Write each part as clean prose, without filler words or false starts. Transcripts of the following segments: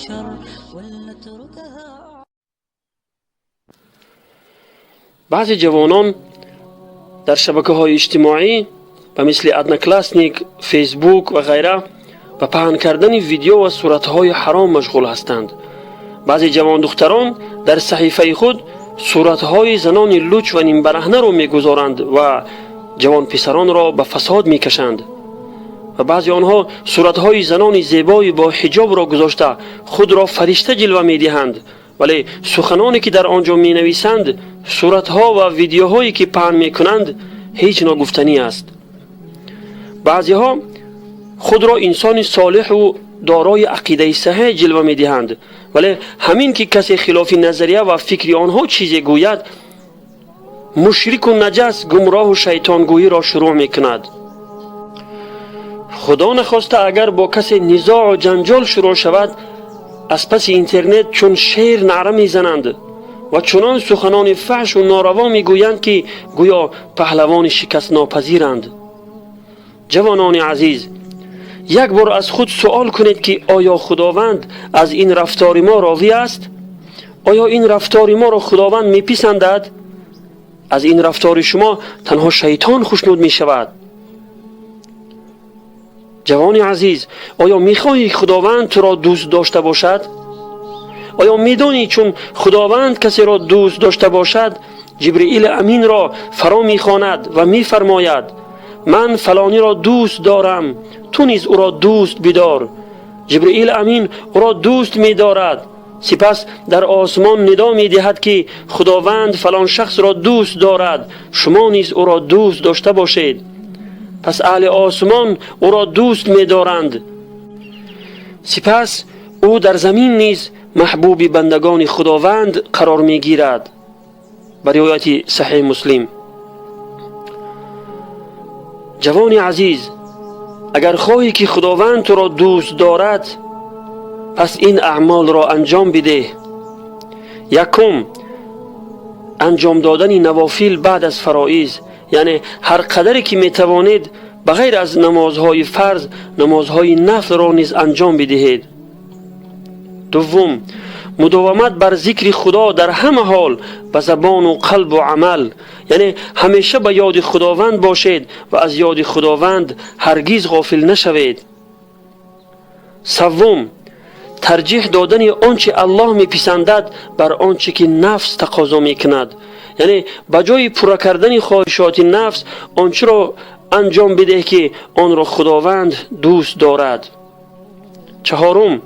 الشر ولنتركها. بعضی جوانان در شبکه‌های اجتماعی به مثل ادناکلاسنیک، فیسبوک و غیره به پهن کردن ویدیو و صورت‌های حرام مشغول هستند. بعضی جوان دختران در صحیفه خود صورت‌های زنان لوچ و نیم برهنه را می‌گذارند و جوان پسران را به فساد می‌کشند. و بعضی آنها صورت‌های زنان زیبای با حجاب را گذاشته خود را فرشته جلوه می‌دهند، ولی سخنانی که در آنجا می‌نویسند، صورت‌ها و ویدیوهایی که پهن می‌کنند هیچ ناگفتنی است. بعضی‌ها خود را انسان صالح و دارای عقیده صحیح جلوه می‌دهند، ولی همین که کسی خلاف نظریه و فکر آنها چیزی گوید، مشرک و نجس، گمراه و شیطان گویی را شروع می‌کند. خدا نخواسته اگر با کسی نزاع و جنجال شروع شود، از پس اینترنت چون شیر نعره می‌زنند و چنان سخنان فحش و ناروا می‌گویند که گویا پهلوان شکست ناپذیرند. جوانان عزیز، یک بار از خود سوال کنید که آیا خداوند از این رفتار ما راضی است؟ آیا این رفتار ما را خداوند میپسندد؟ از این رفتار شما تنها شیطان خوشنود می شود. جوان عزیز، آیا میخواهی خداوند تو را دوست داشته باشد؟ آیا میدانی چون خداوند کسی را دوست داشته باشد، جبرئیل امین را فرا میخواند و میفرماید من فلانی را دوست دارم، تو نیز او را دوست بدار. جبرئیل امین او را دوست می‌دارد. سپس در آسمان ندا می‌دهد که خداوند فلان شخص را دوست دارد، شما نیز او را دوست داشته باشید. پس اهل آسمان او را دوست می‌دارند. سپس او در زمین نیز محبوب بندگان خداوند قرار می‌گیرد. به روایت صحیح مسلم. جوان عزیز، اگر خواهی که خداوند تو را دوست دارد، پس این اعمال را انجام بده. یکم، انجام دادن نوافل بعد از فرائض، یعنی هر قدری که میتوانید بغیر از نمازهای فرض، نمازهای نفل را نیز انجام بدهید. دوم، مداومت بر ذکر خدا در همه حال به زبان و قلب و عمل، یعنی همیشه به یاد خداوند باشید و از یاد خداوند هرگز غافل نشوید. سوم، ترجیح دادن آنچه الله میپسندد بر آنچه که نفس تقاضا میکند، یعنی به جای پورا کردن خواهشات نفس آنچه را انجام بده که آن را خداوند دوست دارد. چهارم،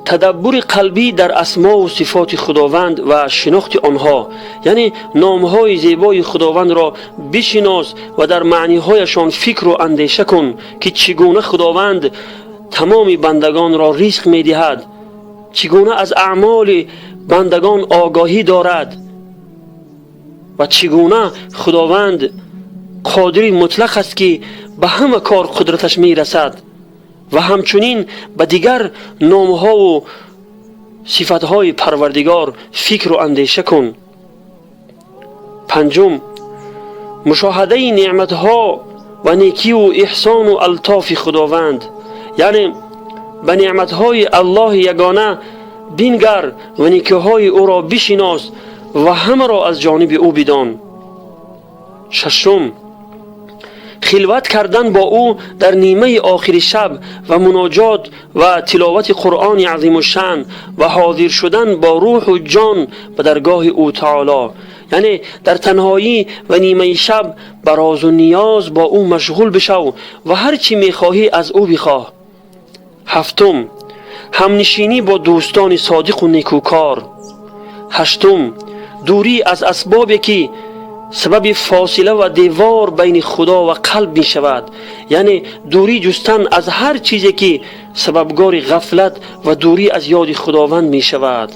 تدبر قلبی در اسما و صفات خداوند و شناخت آنها، یعنی نامهای زیبای خداوند را بشناس و در معنیهایشان فکر و اندیشه کن که چگونه خداوند تمام بندگان را رزق می دهد، چگونه از اعمال بندگان آگاهی دارد و چگونه خداوند قادر مطلق است که به همه کار قدرتش می رسد و همچنین به دیگر نامها و صفتهای پروردگار فکر و اندیشه کن. پنجم، مشاهده نعمتها و نیکی و احسان و الطاف خداوند، یعنی به نعمتهای الله یگانه بنگر و نیکیهای او را بشناس و همه را از جانب او بدان. ششم، خلوت کردن با او در نیمه آخر شب و مناجات و تلاوت قرآن عظیم الشأن و حاضر شدن با روح و جان به درگاه او تعالی، یعنی در تنهایی و نیمه شب به راز و نیاز با او مشغول بشو و هر چی میخواهی از او بخواه. هفتم، همنشینی با دوستان صادق و نیکوکار. هشتم، دوری از اسبابی که سبب فاصله و دیوار بین خدا و قلب می شود، یعنی دوری جستن از هر چیزی که سببگار غفلت و دوری از یاد خداوند می شود.